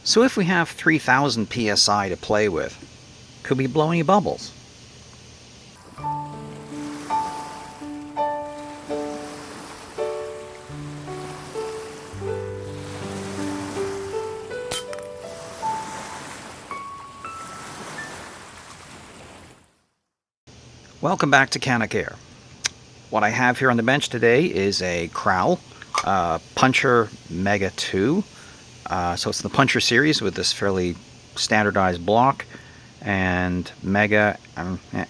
So if we have 3000 psi to play with, could we blow any bubbles? Welcome back to Canic Air. What I have here on the bench today is a Kral Puncher Mega 2. So it's the Puncher series with this fairly standardized block, and Mega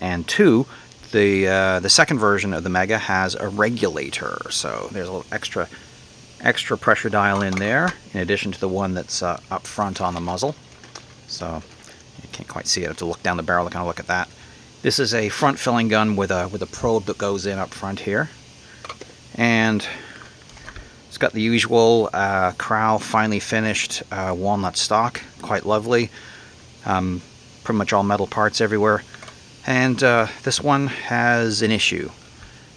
and 2. The second version of the Mega has a regulator, so there's a little extra pressure dial in there, in addition to the one that's up front on the muzzle. So you can't quite see it. I have to look down the barrel to kind of look at that. This is a front filling gun with a probe that goes in up front here, and it's got the usual Kral finely finished walnut stock, quite lovely. Pretty much all metal parts everywhere. And this one has an issue.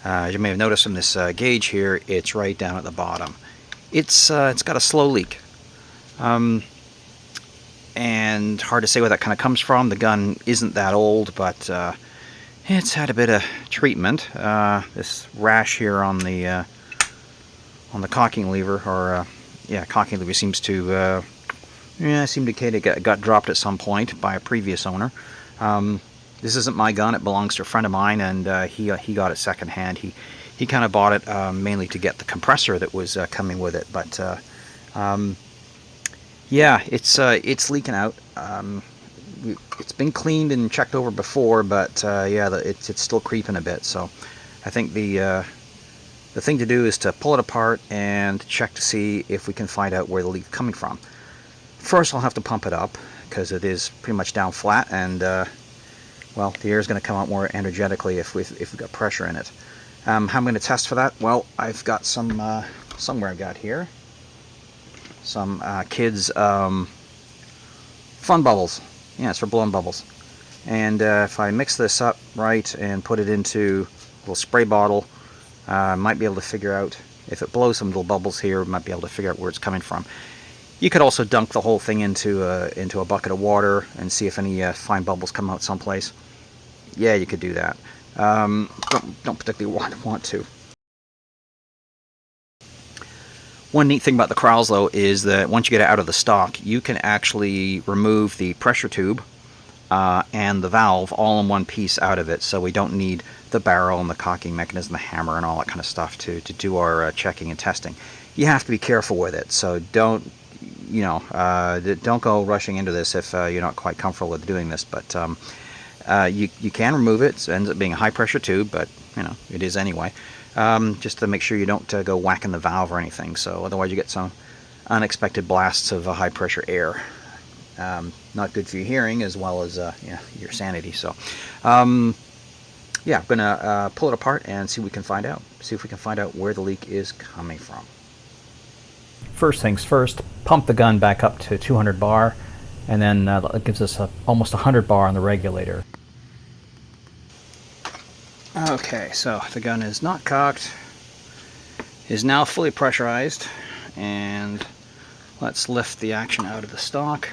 As you may have noticed from this gauge here, it's right down at the bottom. It's got a slow leak. And hard to say where that kind of comes from. The gun isn't that old, but it's had a bit of treatment. This rash here on the cocking lever, or cocking lever seems to indicate it got dropped at some point by a previous owner. This isn't my gun; it belongs to a friend of mine, and he got it secondhand. He kind of bought it mainly to get the compressor that was coming with it, but yeah, it's leaking out. It's been cleaned and checked over before, but yeah, it's still creeping a bit. So I think the thing to do is to pull it apart and check to see if we can find out where the leak is coming from. First, I'll have to pump it up because it is pretty much down flat, and well, the air is going to come out more energetically if we've got pressure in it. How am I going to test for that? Well, I've got somewhere I've got here some kids fun bubbles. Yeah, it's for blowing bubbles. And if I mix this up right and put it into a little spray bottle, I might be able to figure out if it blows some little bubbles here. Might be able to figure out where it's coming from. You could also dunk the whole thing into a bucket of water and see if any fine bubbles come out someplace. Yeah, you could do that. Don't particularly want to. One neat thing about the Krals, though, is that once you get it out of the stock, you can actually remove the pressure tube and the valve all in one piece out of it, so we don't need the barrel and the cocking mechanism, the hammer, and all that kind of stuff to do our checking and testing. You have to be careful with it, so don't go rushing into this if you're not quite comfortable with doing this. But you can remove it. It ends up being a high pressure tube, but it is anyway. Just to make sure you don't go whacking the valve or anything, so otherwise you get some unexpected blasts of high pressure air. Not good for your hearing as well as your sanity. So yeah, I'm gonna pull it apart and see what we can find out. See if we can find out where the leak is coming from. First things first, pump the gun back up to 200 bar, and then that gives us almost 100 bar on the regulator. Okay, so the gun is not cocked, is now fully pressurized, and let's lift the action out of the stock.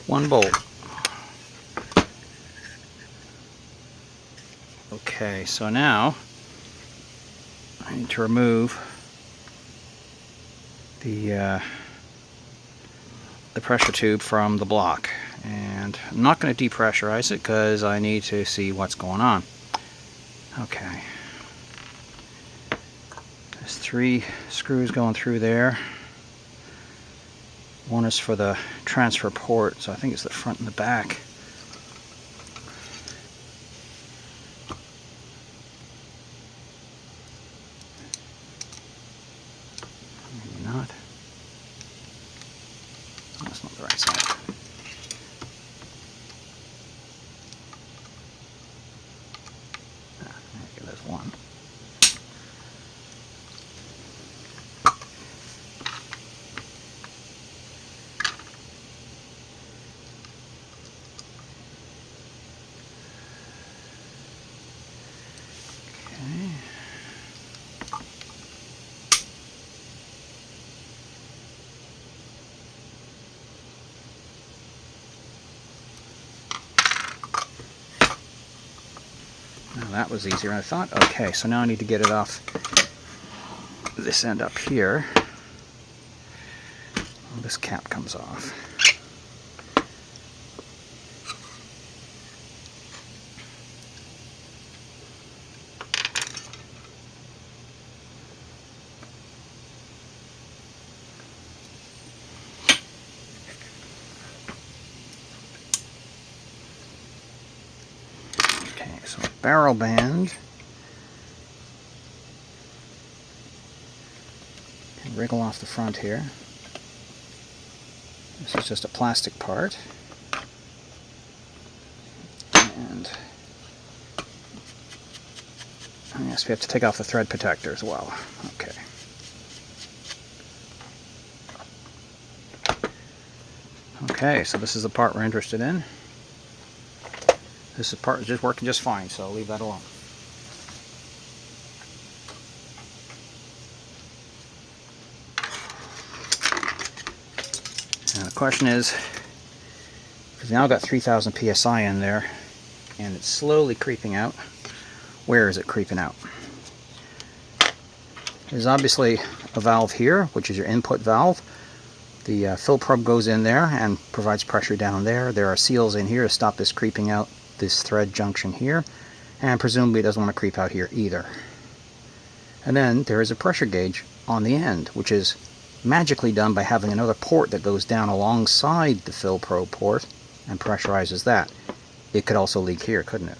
One bolt. Okay, so now I need to remove the pressure tube from the block, and I'm not going to depressurize it because I need to see what's going on. Okay, there's 3 screws going through there. One is for the transfer port, so I think it's the front and the back. Maybe not. That's not the right side. Okay, there's one. that was easier than I thought. Okay, so now I need to get it off this end up here. Well, this cap comes off. So barrel band, and wriggle off the front here. This is just a plastic part, and yes, we have to take off the thread protector as well. Okay. Okay, so this is the part we're interested in. This part is just working just fine, so I'll leave that alone. Now the question is, we've now got 3000 psi in there, and it's slowly creeping out. Where is it creeping out? There's obviously a valve here, which is your input valve. The fill probe goes in there and provides pressure down there. There are seals in here to stop this creeping out this thread junction here, and presumably it doesn't want to creep out here either. And then there is a pressure gauge on the end, which is magically done by having another port that goes down alongside the fill probe port and pressurizes that. It could also leak here, couldn't it?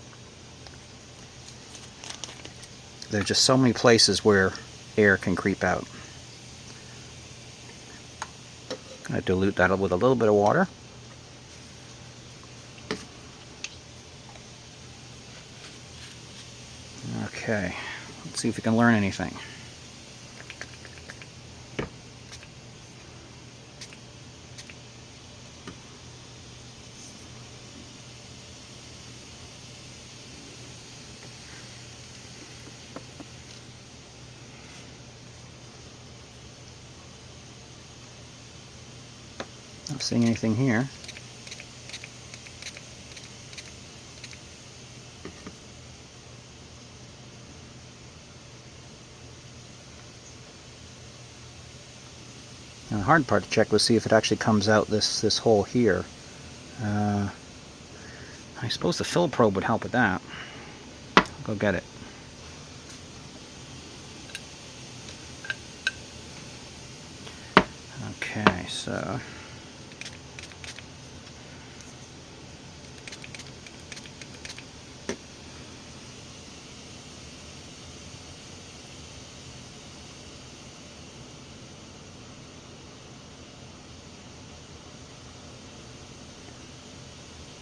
There's just so many places where air can creep out. I'm going to dilute that with a little bit of water. Okay, let's see if we can learn anything. Not seeing anything here. Now the hard part to check was see if it actually comes out this hole here. I suppose the fill probe would help with that. I'll go get it. Okay, so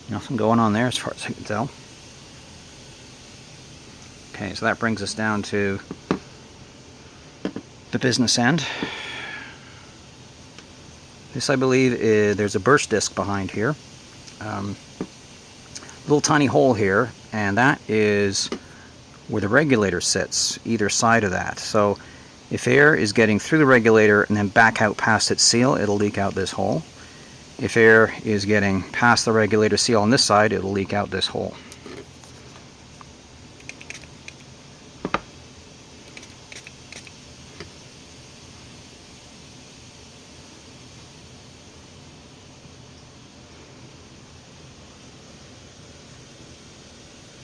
nothing going on there as far as I can tell. Okay, so that brings us down to the business end. This, I believe, there's a burst disc behind here. Little tiny hole here, and that is where the regulator sits, either side of that. So if air is getting through the regulator and then back out past its seal, it'll leak out this hole. If air is getting past the regulator seal on this side, it'll leak out this hole.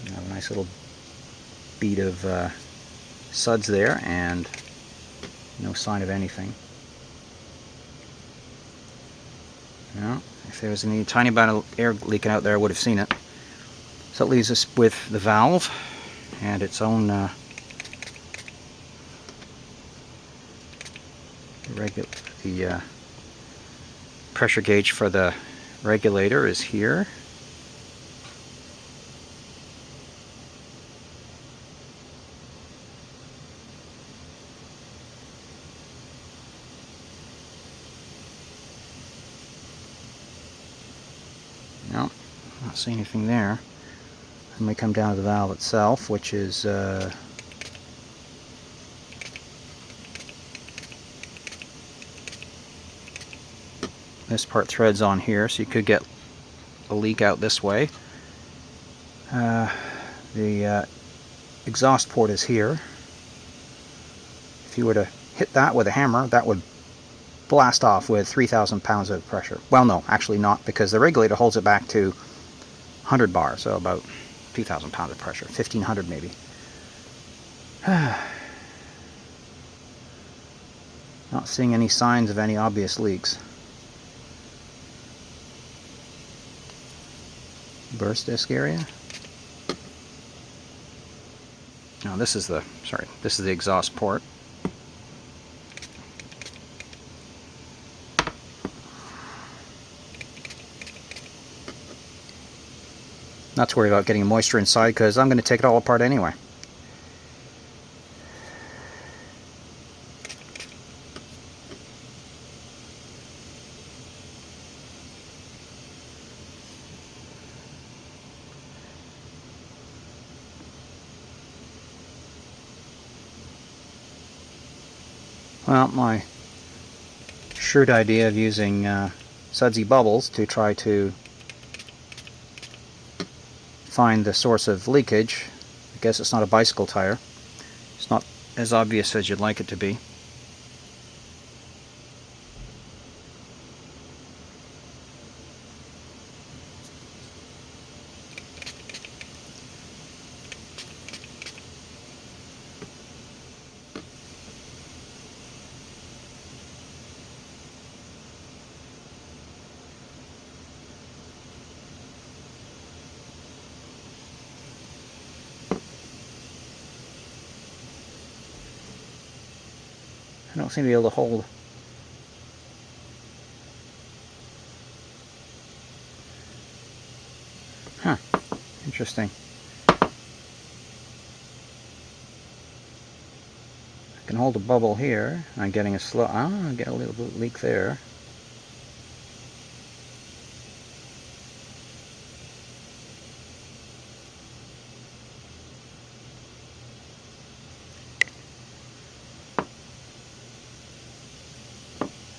A nice little bead of suds there, and no sign of anything. No, if there was any tiny amount of air leaking out there, I would have seen it. So it leaves us with the valve and its own the pressure gauge for the regulator is here. No, not see anything there. And we come down to the valve itself, which is this part threads on here, so you could get a leak out this way. The exhaust port is here. If you were to hit that with a hammer, that would blast off with 3,000 pounds of pressure. Well, no, actually not, because the regulator holds it back to 100 bar, so about 2,000 pounds of pressure, 1,500 maybe. Not seeing any signs of any obvious leaks. Burst disc area. Now this is the exhaust port. Not to worry about getting moisture inside, because I'm going to take it all apart anyway. Well, my shrewd idea of using sudsy bubbles to try to find the source of leakage. I guess it's not a bicycle tire. It's not as obvious as you'd like it to be. I don't seem to be able to hold. Huh. Interesting. I can hold a bubble here. I'm getting a slow. I get a little leak there.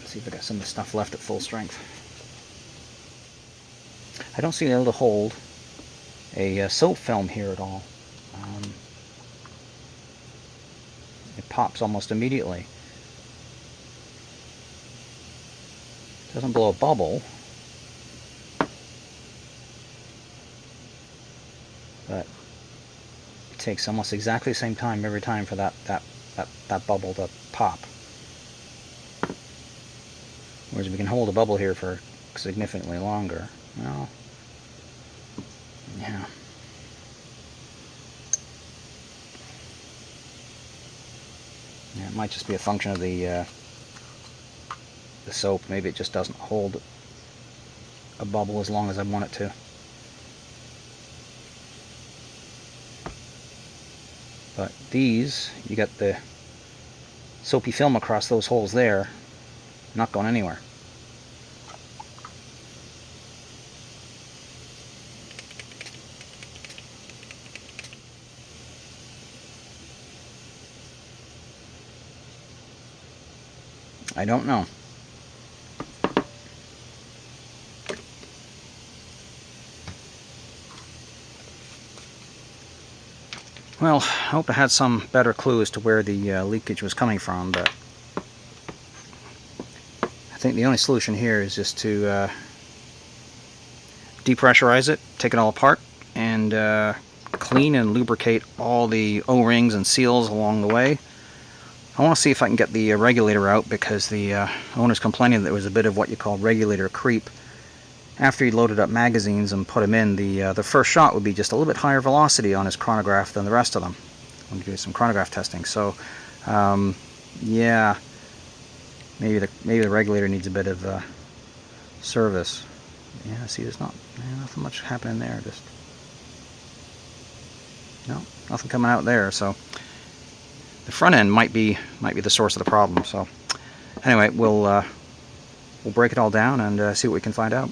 See if I got some of the stuff left at full strength. I don't seem able to hold a soap film here at all. It pops almost immediately. It doesn't blow a bubble, but it takes almost exactly the same time every time for that bubble to pop. Whereas we can hold a bubble here for significantly longer. Well, yeah. Yeah, it might just be a function of the soap. Maybe it just doesn't hold a bubble as long as I want it to. But these, you got the soapy film across those holes there, not going anywhere. I don't know. Well, I hope I had some better clue as to where the leakage was coming from, but I think the only solution here is just to depressurize it, take it all apart, and clean and lubricate all the O-rings and seals along the way. I want to see if I can get the regulator out, because the owner's complaining that there was a bit of what you call regulator creep. After he loaded up magazines and put them in, the first shot would be just a little bit higher velocity on his chronograph than the rest of them. I'm going to do some chronograph testing. So, yeah, maybe the regulator needs a bit of service. Yeah, see, there's nothing much happening there. Just no, nothing coming out there. So the front end might be the source of the problem. So anyway, we'll break it all down and see what we can find out.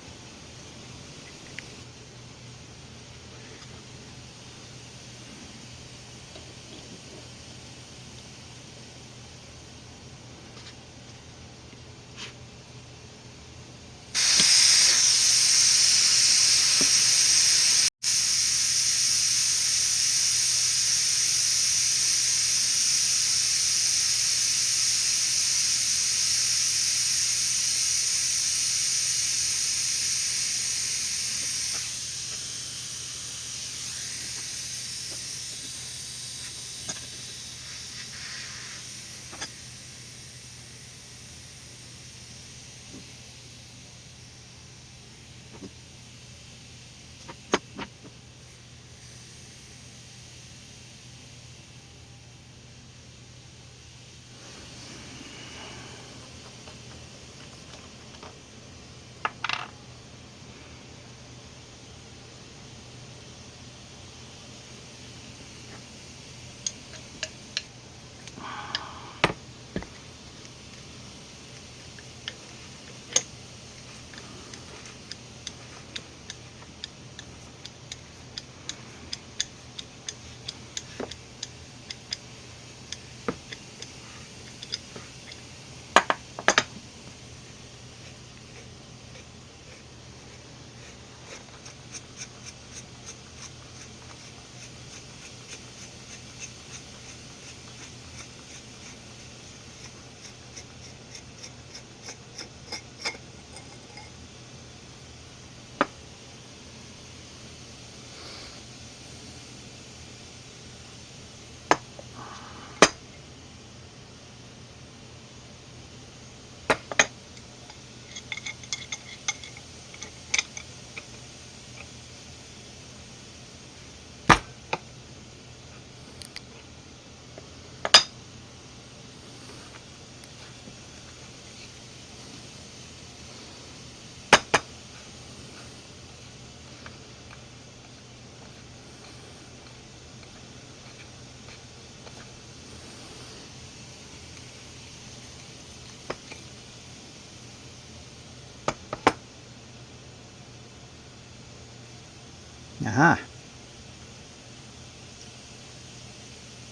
Aha.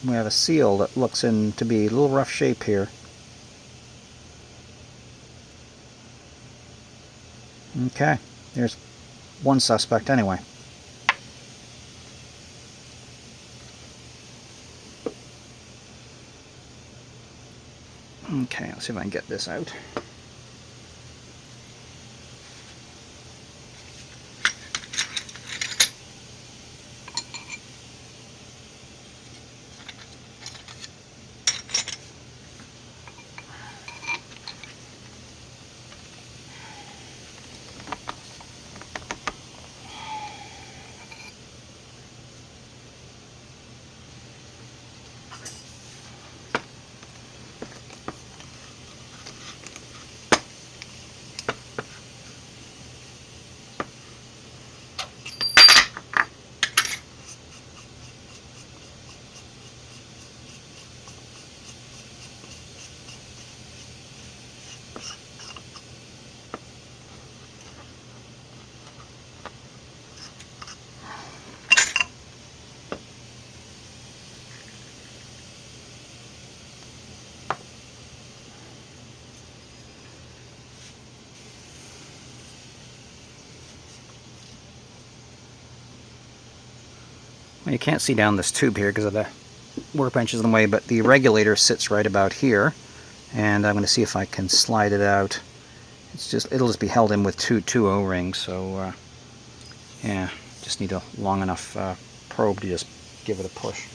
We have a seal that looks in to be a little rough shape here. Okay, there's one suspect anyway. Okay, let's see if I can get this out. Well, you can't see down this tube here because of the workbench is in the way, but the regulator sits right about here, and I'm going to see if I can slide it out. It'll just be held in with two O-rings, so yeah, just need a long enough probe to just give it a push.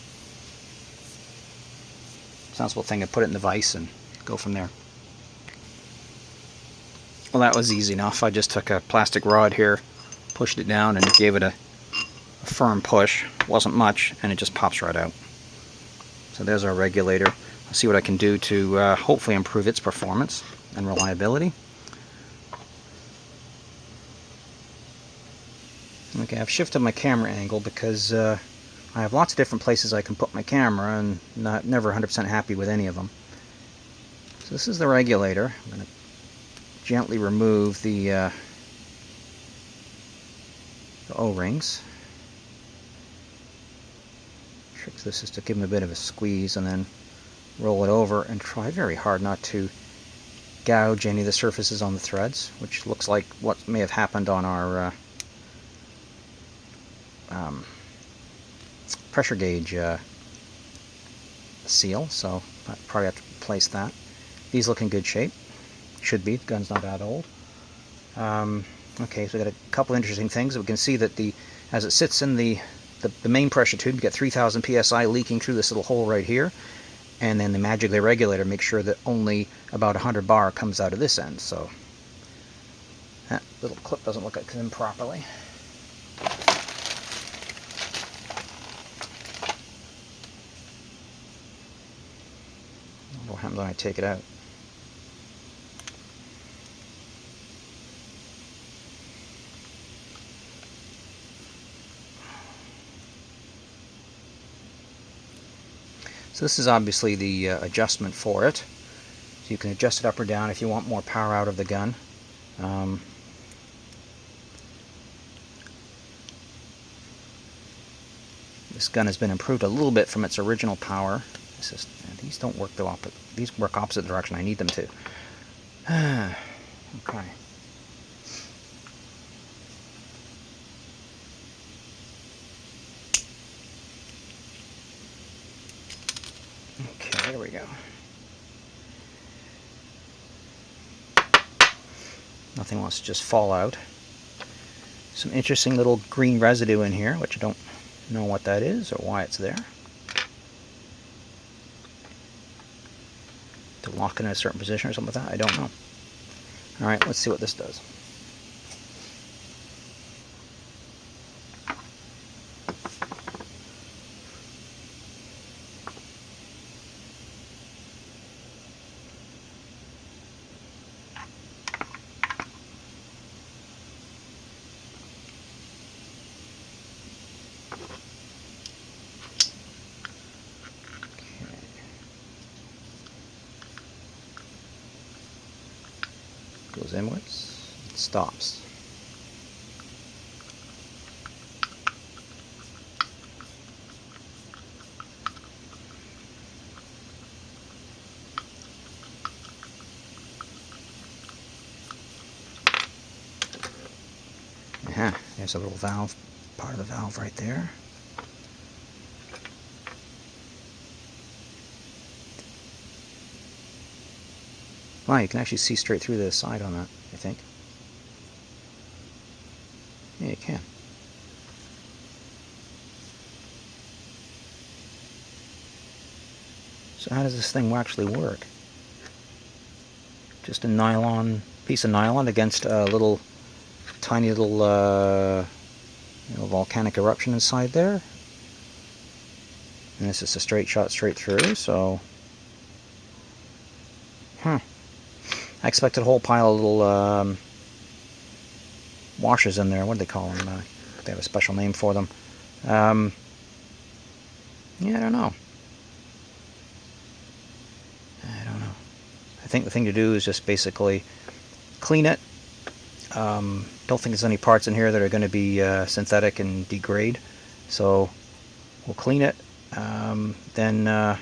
Sensible thing to put it in the vise and go from there. Well, that was easy enough. I just took a plastic rod here, pushed it down, and gave it a firm push. Wasn't much, and it just pops right out. So there's our regulator. I'll see what I can do to hopefully improve its performance and reliability. Okay, I've shifted my camera angle because I have lots of different places I can put my camera, and never 100% happy with any of them. So this is the regulator. I'm going to gently remove the O-rings. Trick this is to give them a bit of a squeeze and then roll it over and try very hard not to gouge any of the surfaces on the threads, which looks like what may have happened on our pressure gauge seal, so I probably have to replace that. These look in good shape. Should be. The gun's not that old. Okay, so we got a couple interesting things. We can see that as it sits in the main pressure tube, you get 3,000 psi leaking through this little hole right here, and then the magically regulator makes sure that only about 100 bar comes out of this end. So that little clip doesn't look like in properly. What happens when I take it out? So this is obviously the adjustment for it. So you can adjust it up or down if you want more power out of the gun. This gun has been improved a little bit from its original power. These don't work these work opposite direction. I need them to. Okay. Okay, there we go. Nothing wants to just fall out. Some interesting little green residue in here, which I don't know what that is or why it's there. To lock it in a certain position or something like that, I don't know. Alright, let's see what this does. Goes inwards, it stops. There's a little valve, part of the valve right there. Wow, you can actually see straight through the side on that, I think. Yeah, you can. So how does this thing actually work? Just a nylon, piece of nylon against a little, tiny little volcanic eruption inside there. And this is a straight shot straight through, so... I expected a whole pile of little washers in there. What do they call them? They have a special name for them. Yeah, I don't know. I think the thing to do is just basically clean it. Don't think there's any parts in here that are going to be synthetic and degrade. So we'll clean it, then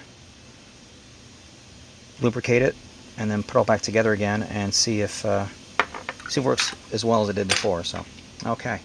lubricate it, and then put it all back together again and see if it works as well as it did before. So, okay.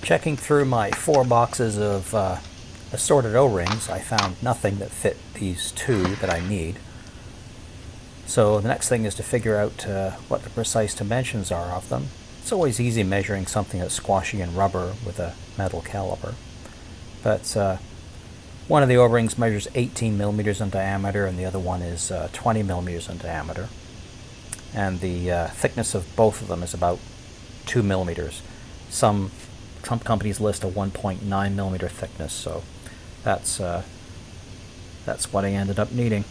Checking through my 4 boxes of assorted O-rings, I found nothing that fit these 2 that I need. So the next thing is to figure out what the precise dimensions are of them. It's always easy measuring something that's squashy and rubber with a metal caliper. But one of the O-rings measures 18 millimeters in diameter and the other one is 20 millimeters in diameter. And the thickness of both of them is about 2 millimeters. Some companies list a 1.9 millimeter thickness, so that's what I ended up needing.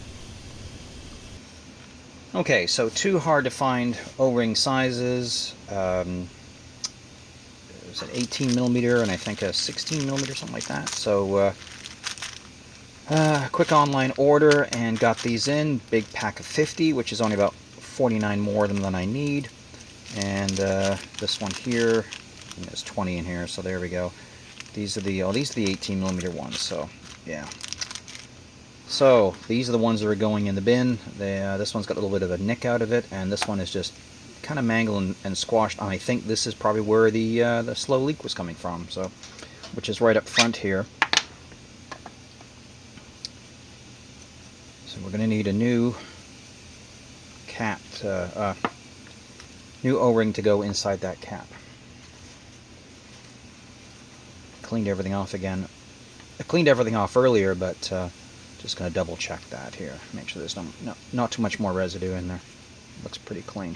Okay, so two hard to find O-ring sizes. It's an 18 millimeter and I think a 16 millimeter, something like that. So quick online order and got these in. Big pack of 50, which is only about 49 more than I need. And this one here, there's 20 in here, so there we go. These are the 18 millimeter ones. So yeah. So these are the ones that are going in the bin. This one's got a little bit of a nick out of it, and this one is just kind of mangled and squashed. And I think this is probably where the slow leak was coming from. So, which is right up front here. So we're going to need a new cap, new O-ring to go inside that cap. Cleaned everything off again. I cleaned everything off earlier, but just going to double check that here. Make sure there's not too much more residue in there. Looks pretty clean.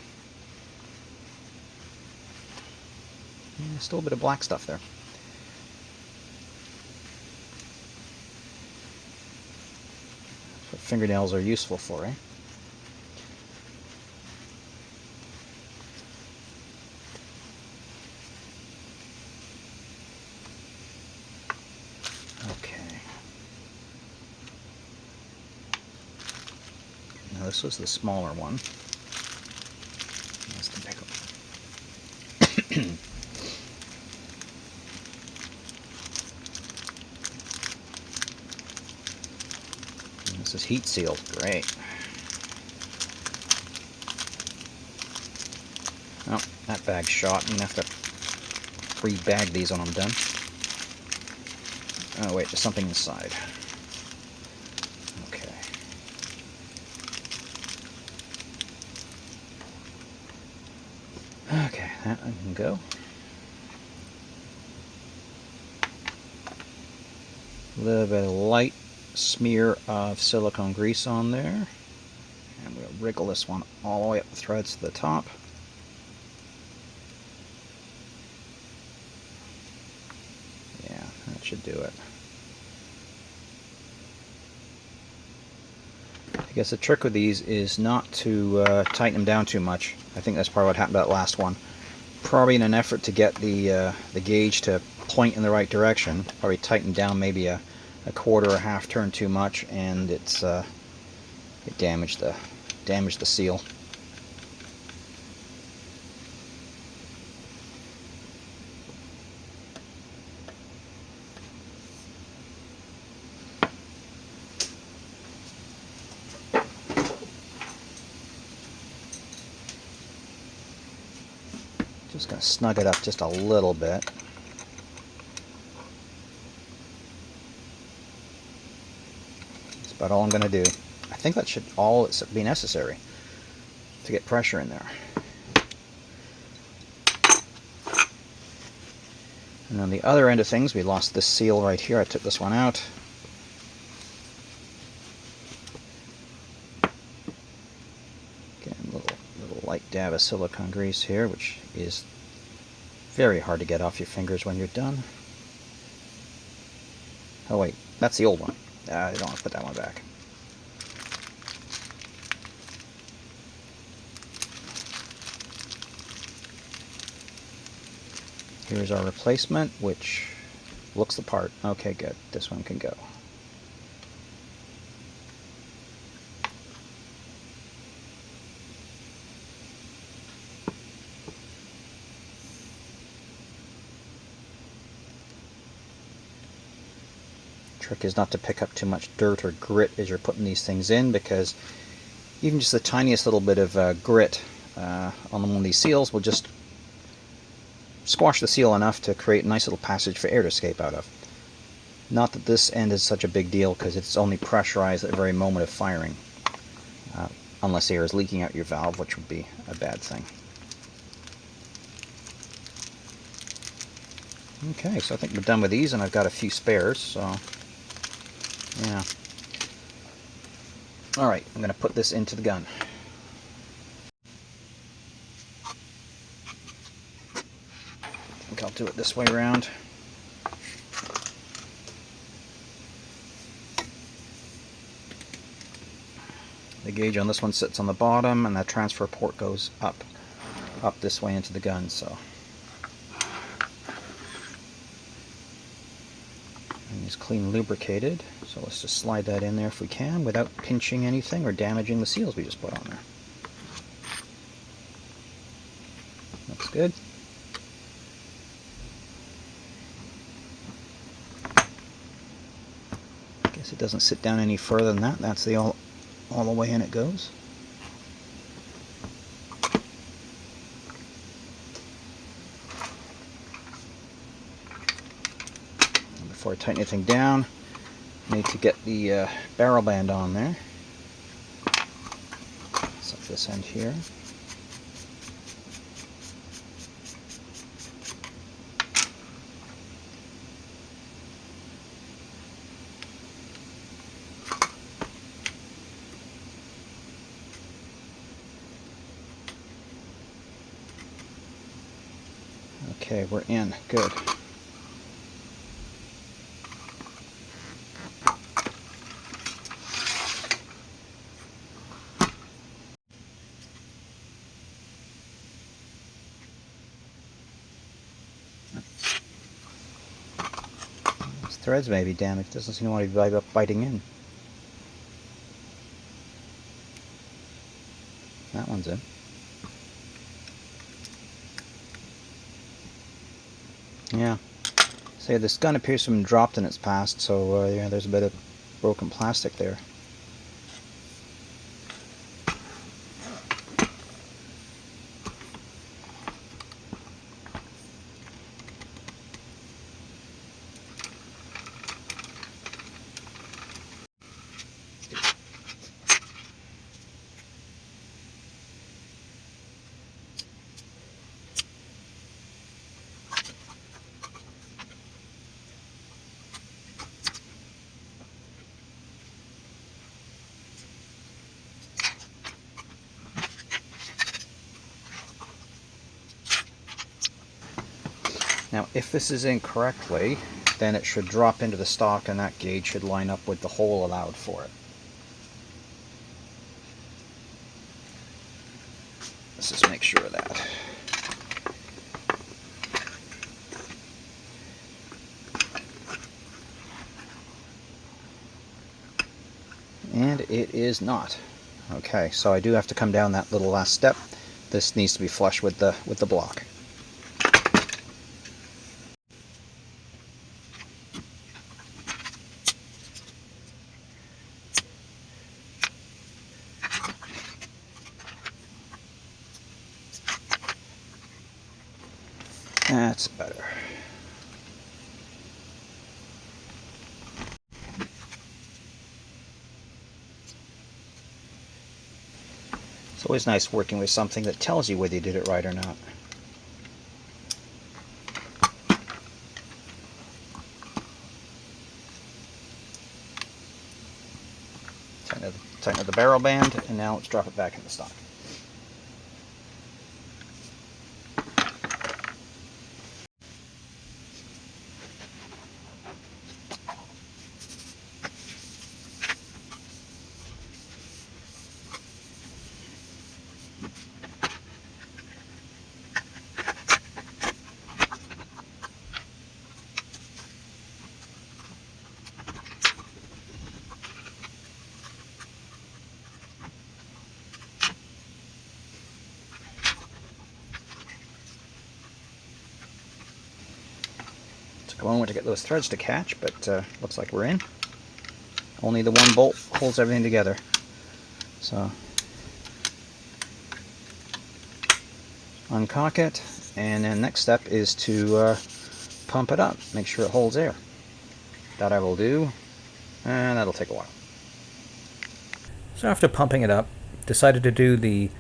Yeah, still a bit of black stuff there. That's what fingernails are useful for, eh? Okay. Now this was the smaller one. That's the big one. This is heat sealed. Great. Oh, that bag's shot. I'm going to have to re-bag these when I'm done. Oh wait, there's something inside. Okay. Okay, that one can go. A little bit of light smear of silicone grease on there. And we'll wriggle this one all the way up the threads to the top. Yeah, that should do it. I guess the trick with these is not to tighten them down too much. I think that's probably what happened to that last one. Probably in an effort to get the gauge to point in the right direction, probably tightened down maybe a quarter or half turn too much, and it damaged the seal. Just going to snug it up just a little bit. That's about all I'm going to do. I think that should all be necessary to get pressure in there. And on the other end of things, we lost this seal right here. I took this one out. Again, a little light dab of silicone grease here, which is very hard to get off your fingers when you're done. Oh wait, that's the old one. I don't want to put that one back. Here's our replacement, which looks the part. Okay, good. This one can go. Trick is not to pick up too much dirt or grit as you're putting these things in, because even just the tiniest little bit of grit on one of these seals will just squash the seal enough to create a nice little passage for air to escape out of. Not that this end is such a big deal, because it's only pressurized at the very moment of firing, unless air is leaking out your valve, which would be a bad thing. Okay, so I think we're done with these, and I've got a few spares, so yeah. Alright, I'm going to put this into the gun. I think I'll do it this way around. The gauge on this one sits on the bottom, and that transfer port goes up this way into the gun. So, and it's clean lubricated. So let's just slide that in there if we can without pinching anything or damaging the seals we just put on there. Looks good. Guess it doesn't sit down any further than that. That's the all the way in it goes. And before I tighten anything down, I need to get the barrel band on there. Set this end here. Okay, we're in. Good. This threads may be damaged. Doesn't seem to want to be biting in. That one's in. Yeah. So this gun appears to have been dropped in its past, so yeah, there's a bit of broken plastic there. Now, if this is in correctly, then it should drop into the stock and that gauge should line up with the hole allowed for it. Let's just make sure of that. And it is not. Okay, so I do have to come down that little last step. This needs to be flush with the block. That's better. It's always nice working with something that tells you whether you did it right or not. Tighten up the barrel band, and now let's drop it back in the stock. Took a moment to get those threads to catch, but looks like we're in. Only the one bolt holds everything together. So uncock it, and then next step is to pump it up, make sure it holds air. That I will do, and that'll take a while. So after pumping it up, decided to do the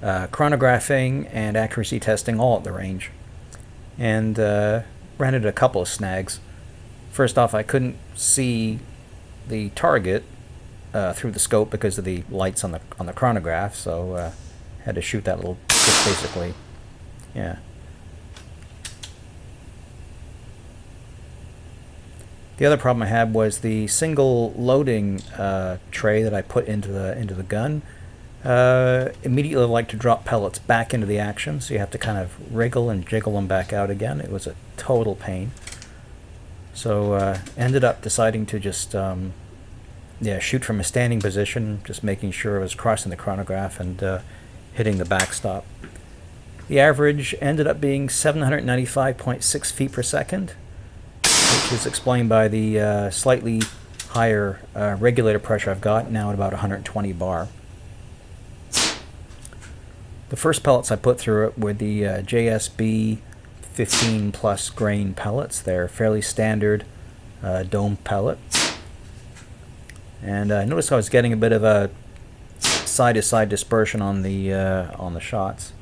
chronographing and accuracy testing all at the range, and ran into a couple of snags. First off, I couldn't see the target through the scope because of the lights on the chronograph, so had to shoot that little, just basically, yeah. The other problem I had was the single loading tray that I put into the gun immediately like to drop pellets back into the action, so you have to kind of wriggle and jiggle them back out again. It was a total pain. So ended up deciding to just shoot from a standing position, just making sure I was crossing the chronograph and hitting the backstop. The average ended up being 795.6 feet per second, which is explained by the slightly higher regulator pressure I've got now at about 120 bar. The first pellets I put through it were the JSB 15 plus grain pellets. They're fairly standard dome pellet. And I noticed I was getting a bit of a side-to-side dispersion on the shots.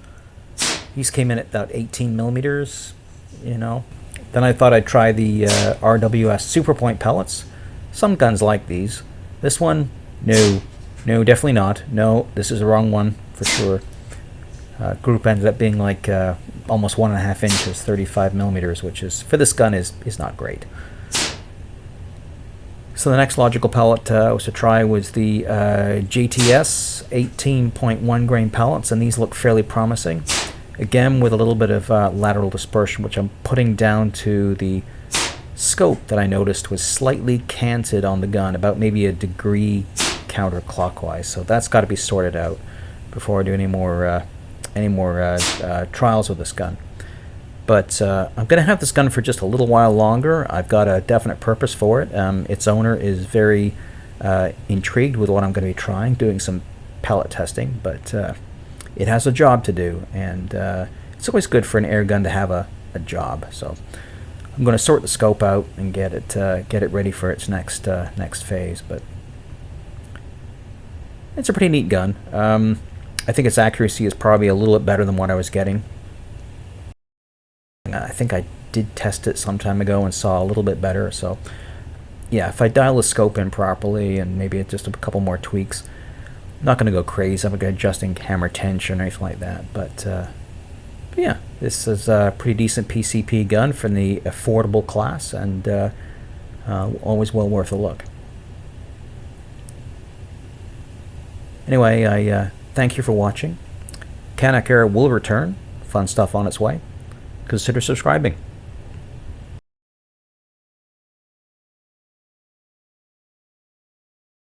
These came in at about 18 millimeters, you know. Then I thought I'd try the RWS Superpoint pellets. Some guns like these. This one, no, definitely not. No, this is the wrong one for sure. Group ended up being like almost 1.5 inches, 35 millimeters, which is for this gun is not great. So the next logical pellet was to try was the JTS 18.1 grain pellets, and these look fairly promising. Again, with a little bit of lateral dispersion, which I'm putting down to the scope that I noticed was slightly canted on the gun, about maybe a degree counterclockwise. So that's got to be sorted out before I do any more trials with this gun. But I'm going to have this gun for just a little while longer. I've got a definite purpose for it. Its owner is very intrigued with what I'm going to be trying, doing some pellet testing, but it has a job to do, and it's always good for an air gun to have a job. So I'm going to sort the scope out and get it ready for its next phase. But it's a pretty neat gun. I think its accuracy is probably a little bit better than what I was getting. I think I did test it some time ago and saw a little bit better. So yeah, if I dial the scope in properly and maybe just a couple more tweaks, I'm not going to go crazy. I'm not going to adjusting hammer tension or anything like that. But yeah, this is a pretty decent PCP gun from the affordable class, and always well worth a look. Anyway, I thank you for watching. Canuck Air will return. Fun stuff on its way. Consider subscribing.